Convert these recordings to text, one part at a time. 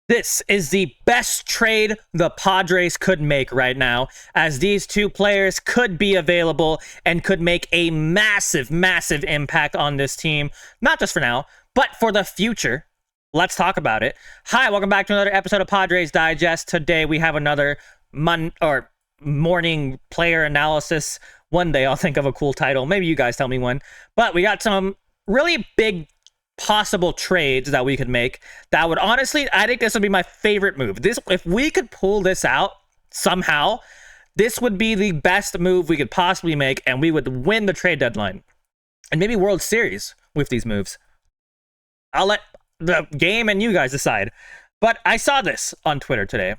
This is the best trade the Padres could make right now, as these two players could be available and could make a massive, massive impact on this team, not just for now, but for the future. Let's talk about it. Hi, welcome back to another episode of Padres Digest. Today we have another morning player analysis. One day I'll think of a cool title. Maybe you guys tell me one. But we got some really big possible trades that we could make that would honestly, I think this would be my favorite move. If we could pull this out somehow, this would be the best move we could possibly make, and we would win the trade deadline and maybe World Series with these moves. I'll let the game and you guys decide. But I saw this on Twitter today.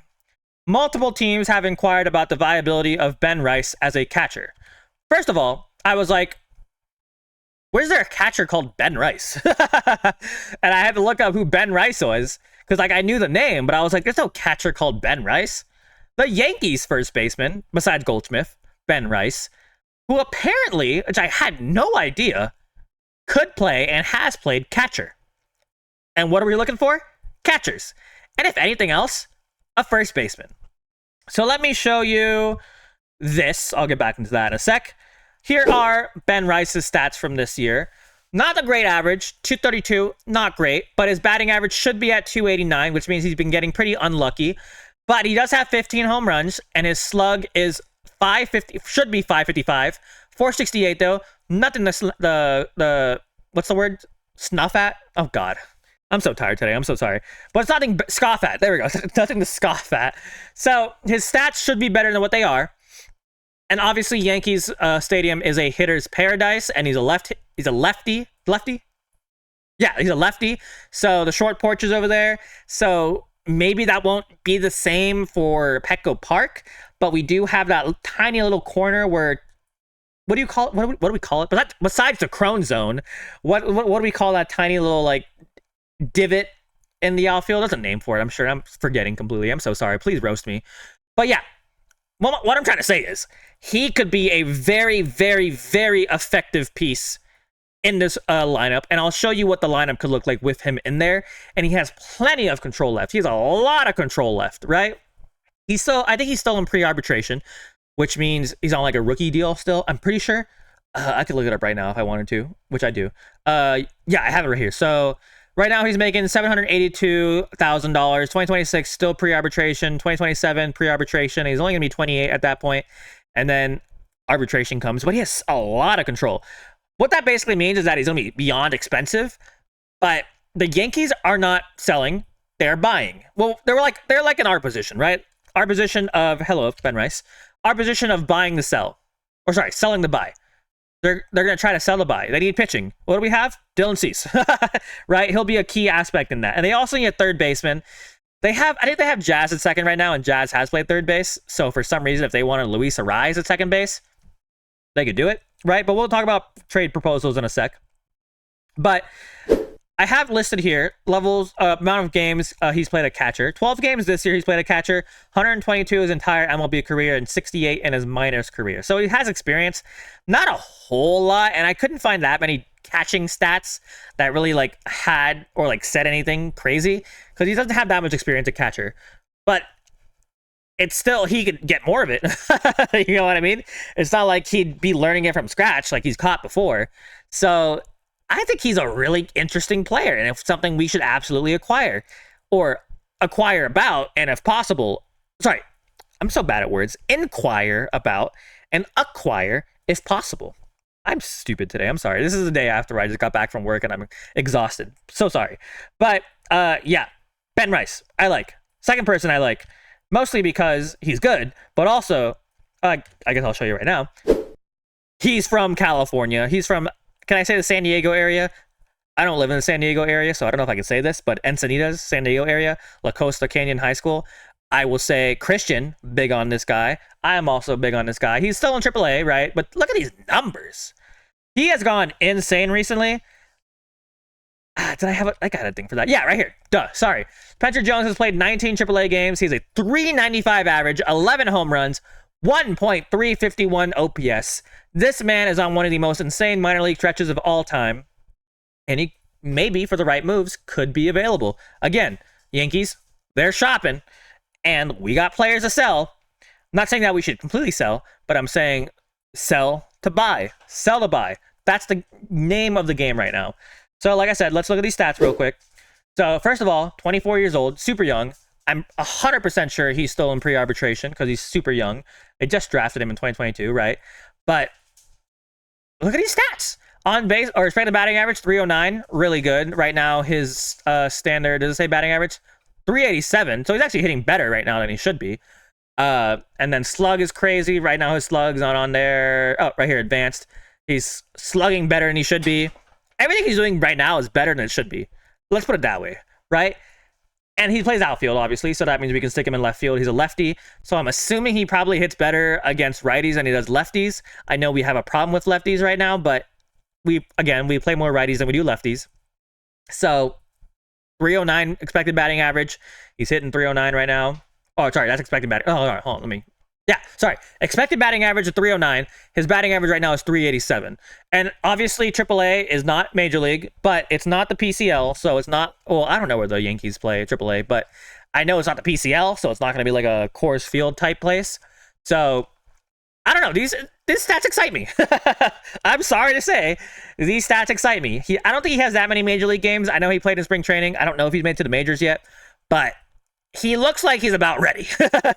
Multiple teams have inquired about the viability of Ben Rice as a catcher. First of all, I was like, where's there a catcher called Ben Rice? And I had to look up who Ben Rice was, because I knew the name, but I was like, there's no catcher called Ben Rice. The Yankees first baseman, besides Goldschmidt, Ben Rice, who apparently, which I had no idea, could play and has played catcher. And what are we looking for? Catchers. And if anything else, a first baseman. So let me show you this. I'll get back into that in a sec. Here are Ben Rice's stats from this year. Not a great average, 232, not great, but his batting average should be at 289, which means he's been getting pretty unlucky. But he does have 15 home runs, and his slug is 550, should be 555, 468 though. Nothing the what's the word? Snuff at? Oh God. I'm so tired today. I'm so sorry. But it's nothing scoff at. There we go. Nothing to scoff at. So his stats should be better than what they are. And obviously, Yankees Stadium is a hitter's paradise, and he's a lefty. Yeah, he's a lefty. So the short porch is over there. So maybe that won't be the same for Petco Park, but we do have that tiny little corner where, what do you call it? What do we call it? But that, besides the Crone zone, what do we call that tiny little like divot in the outfield? There's a name for it. I'm sure I'm forgetting completely. I'm so sorry. Please roast me. But yeah. What I'm trying to say is, he could be a very, very, very effective piece in this lineup, and I'll show you what the lineup could look like with him in there. And he has plenty of control left. He has a lot of control left, right? I think he's still in pre-arbitration, which means he's on like a rookie deal still. I'm pretty sure. I could look it up right now if I wanted to, which I do. Yeah, I have it right here. So right now, he's making $782,000. 2026, still pre-arbitration. 2027, pre-arbitration. He's only going to be 28 at that point. And then arbitration comes. But he has a lot of control. What that basically means is that he's going to be beyond expensive. But the Yankees are not selling. They're buying. Well, they're like in our position, right? Our position of, hello, Ben Rice. Our position of buying the sell. Or sorry, selling the buy. They're going to try to sell the buy. They need pitching. What do we have? Dylan Cease, right? He'll be a key aspect in that. And they also need a third baseman. I think they have Jazz at second right now, and Jazz has played third base. So for some reason, if they wanted Luis Arraez at second base, they could do it, right? But we'll talk about trade proposals in a sec. But I have listed here amount of games he's played a catcher. 12 games this year he's played a catcher, 122 his entire MLB career, and 68 in his minors career. So he has experience, not a whole lot, and I couldn't find that many catching stats that really had or said anything crazy, because he doesn't have that much experience at catcher. But it's still, he could get more of it. You know what I mean? It's not like he'd be learning it from scratch like he's caught before. So I think he's a really interesting player, and it's something we should absolutely acquire about, and if possible, sorry, I'm so bad at words, inquire about and acquire if possible. I'm stupid today. I'm sorry. This is the day after I just got back from work and I'm exhausted. So sorry. But yeah, Ben Rice, I like. Second person I like, mostly because he's good, but also, I guess I'll show you right now. He's from California. He's from, can I say the San Diego area? I don't live in the San Diego area, so I don't know if I can say this, but Encinitas, San Diego area, La Costa Canyon High School. I will say Christian, big on this guy. I am also big on this guy. He's still in AAA, right? But look at these numbers. He has gone insane recently. Did I have I got a thing for that? Yeah, right here. Duh, sorry. Patrick Jones has played 19 AAA games. He's a 395 average, 11 home runs, 1.351 OPS. This man is on one of the most insane minor league stretches of all time. And he maybe, for the right moves, could be available. Again, Yankees, they're shopping, and we got players to sell. I'm not saying that we should completely sell, but I'm saying sell to buy. Sell to buy. That's the name of the game right now. So, like I said, let's look at these stats real quick. So, first of all, 24 years old, super young. I'm 100% sure he's still in pre-arbitration because he's super young. They just drafted him in 2022, right? But look at these stats. On base, or expected batting average, 309, really good. Right now, his standard, does it say batting average? 387, so he's actually hitting better right now than he should be. And then slug is crazy. Right now, his slug's not on there. Oh, right here, advanced. He's slugging better than he should be. Everything he's doing right now is better than it should be. Let's put it that way, right? And he plays outfield, obviously, so that means we can stick him in left field. He's a lefty, so I'm assuming he probably hits better against righties than he does lefties. I know we have a problem with lefties right now, but we play more righties than we do lefties. So 309 expected batting average. He's hitting 309 right now. Oh, sorry, that's expected batting. Oh, all right, hold on, sorry. Expected batting average of 309. His batting average right now is 387. And obviously, AAA is not Major League, but it's not the PCL, so it's not. Well, I don't know where the Yankees play AAA, but I know it's not the PCL, so it's not going to be like a Coors Field type place. So I don't know. These stats excite me. I'm sorry to say, these stats excite me. I don't think he has that many Major League games. I know he played in spring training. I don't know if he's made to the majors yet, but he looks like he's about ready.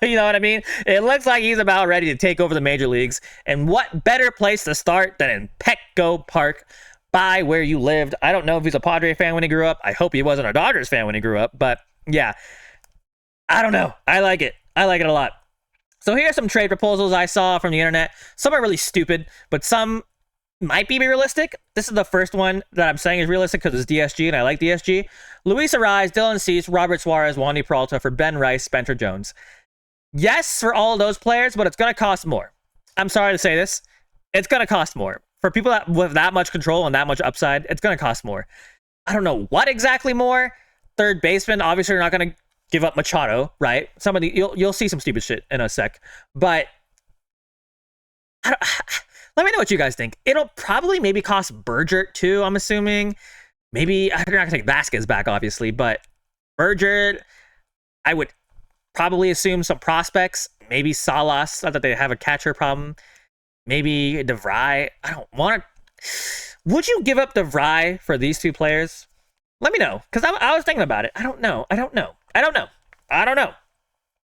You know what I mean? It looks like he's about ready to take over the major leagues. And what better place to start than in Petco Park, by where you lived. I don't know if he's a Padres fan when he grew up. I hope he wasn't a Dodgers fan when he grew up. But yeah, I don't know. I like it. I like it a lot. So here are some trade proposals I saw from the internet. Some are really stupid, but some might be realistic. This is the first one that I'm saying is realistic because it's DSG and I like DSG. Luis Arraez, Dylan Cease, Robert Suarez, Wandy Peralta for Ben Rice, Spencer Jones. Yes, for all of those players, but it's going to cost more. I'm sorry to say this. It's going to cost more. For people that with that much control and that much upside, it's going to cost more. I don't know what exactly more. Third baseman, obviously, you're not going to give up Machado, right? Some of the you'll see some stupid shit in a sec, but let me know what you guys think. It'll probably maybe cost Bergert too, I'm assuming. Maybe I'm not gonna take Vasquez back, obviously, but Bergert, I would probably assume some prospects. Maybe Salas, not that they have a catcher problem. Maybe DeVry. I don't want to. Would you give up DeVry for these two players? Let me know, because I was thinking about it. I don't know.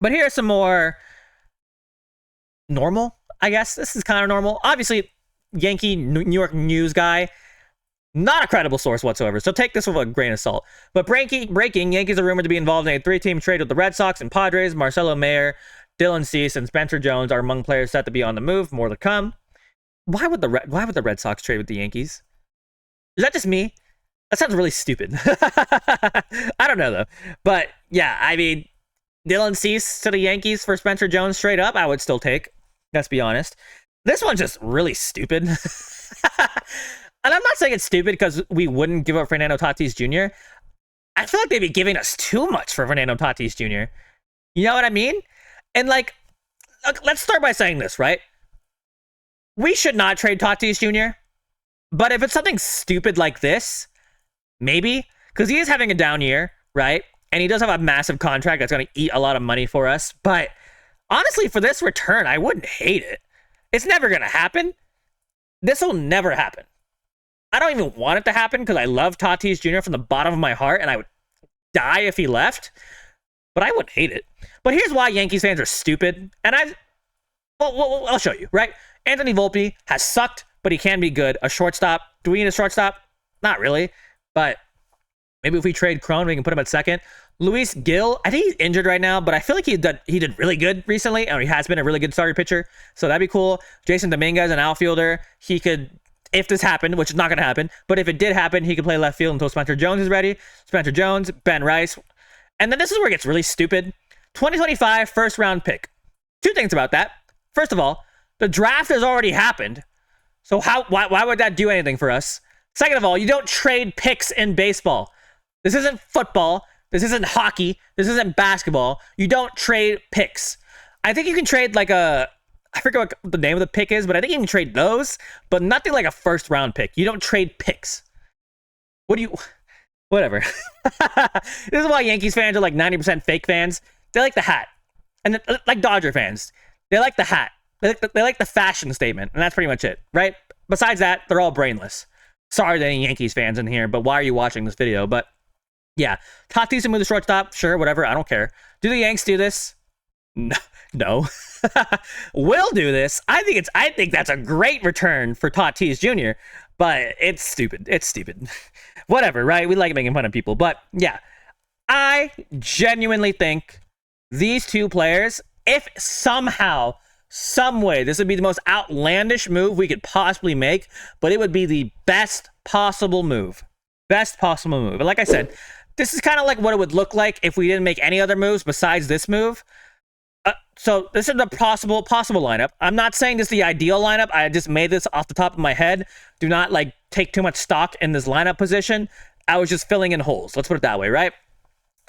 But here's some more normal, I guess. This is kind of normal. Obviously, Yankee New York news guy, not a credible source whatsoever, so take this with a grain of salt. But breaking, Yankees are rumored to be involved in a 3-team trade with the Red Sox and Padres. Marcelo Mayer, Dylan Cease, and Spencer Jones are among players set to be on the move. More to come. Why would the Red Sox trade with the Yankees? Is that just me? That sounds really stupid. I don't know, though. But, yeah, I mean, Dylan Cease to the Yankees for Spencer Jones straight up, I would still take. Let's be honest. This one's just really stupid. And I'm not saying it's stupid because we wouldn't give up Fernando Tatis Jr. I feel like they'd be giving us too much for Fernando Tatis Jr. You know what I mean? And, like, let's start by saying this, right? We should not trade Tatis Jr., but if it's something stupid like this, maybe, because he is having a down year, right? And he does have a massive contract that's going to eat a lot of money for us. But honestly, for this return, I wouldn't hate it. It's never going to happen. This will never happen. I don't even want it to happen because I love Tatis Jr. from the bottom of my heart, and I would die if he left. But I wouldn't hate it. But here's why Yankees fans are stupid. And I'll show you, right? Anthony Volpe has sucked, but he can be good. A shortstop. Do we need a shortstop? Not really. But maybe if we trade Cron, we can put him at second. Luis Gil, I think he's injured right now, but I feel like he did really good recently, and he has been a really good starter pitcher, so that'd be cool. Jason Dominguez, an outfielder, he could, if this happened, which is not going to happen, but if it did happen, he could play left field until Spencer Jones is ready. Spencer Jones, Ben Rice. And then this is where it gets really stupid. 2025 first round pick. Two things about that. First of all, the draft has already happened, so why would that do anything for us? Second of all, you don't trade picks in baseball. This isn't football. This isn't hockey. This isn't basketball. You don't trade picks. I think you can trade like I forget what the name of the pick is, but I think you can trade those, but nothing like a first round pick. You don't trade picks. Whatever. This is why Yankees fans are like 90% fake fans. They like the hat. And like Dodger fans, they like the hat. They like the fashion statement. And that's pretty much it, right? Besides that, they're all brainless. Sorry to any Yankees fans in here, but why are you watching this video? But yeah, Tatis to move the shortstop. Sure, whatever. I don't care. Do the Yanks do this? No. Will do this. I think that's a great return for Tatis Jr., but it's stupid. It's stupid. Whatever, right? We like making fun of people. But yeah, I genuinely think these two players, if somehow, some way, this would be the most outlandish move we could possibly make, but it would be the best possible move. Best possible move. And like I said, this is kind of like what it would look like if we didn't make any other moves besides this move. So this is the possible lineup. I'm not saying this is the ideal lineup. I just made this off the top of my head. Do not like take too much stock in this lineup position. I was just filling in holes. Let's put it that way, right?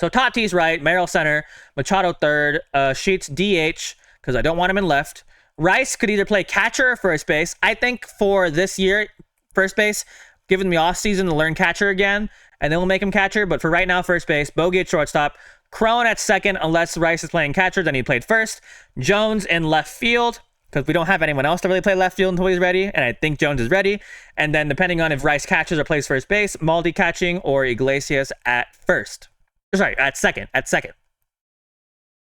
So Tatis right, Merrill center, Machado third, Sheets DH because I don't want him in left. Rice could either play catcher or first base. I think for this year, first base, given the offseason to learn catcher again, and then we'll make him catcher. But for right now, first base, Bogaerts shortstop, Crone at second, unless Rice is playing catcher, then he played first. Jones in left field, because we don't have anyone else to really play left field until he's ready, and I think Jones is ready. And then depending on if Rice catches or plays first base, Maldi catching or Iglesias at first. Sorry, at second.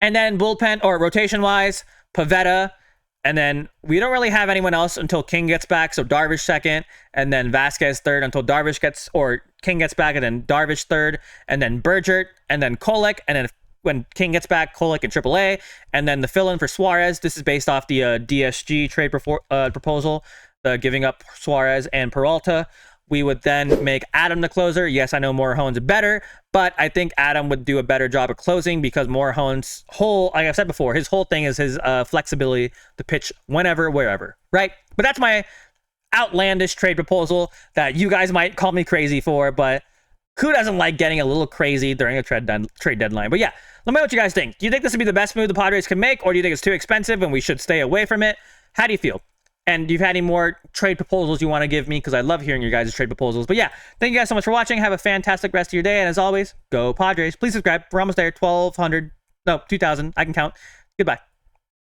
And then bullpen or rotation-wise, Pivetta, and then we don't really have anyone else until King gets back, so Darvish second, and then Vasquez third until Darvish gets, or King gets back, and then Darvish third, and then Bergert, and then Kolek, and then when King gets back, Kolek in AAA, and then the fill-in for Suarez. This is based off the DSG trade proposal, the giving up Suarez and Peralta. We would then make Adam the closer. Yes, I know Morejon's better, but I think Adam would do a better job of closing because Morejon's whole, like I've said before, his whole thing is his flexibility to pitch whenever, wherever, right? But that's my outlandish trade proposal that you guys might call me crazy for, but who doesn't like getting a little crazy during a trade deadline? But yeah, let me know what you guys think. Do you think this would be the best move the Padres can make, or do you think it's too expensive and we should stay away from it? How do you feel? And do you have any more trade proposals you want to give me? Because I love hearing your guys' trade proposals. But yeah, thank you guys so much for watching. Have a fantastic rest of your day. And as always, go Padres. Please subscribe. We're almost there. 2,000. I can count. Goodbye.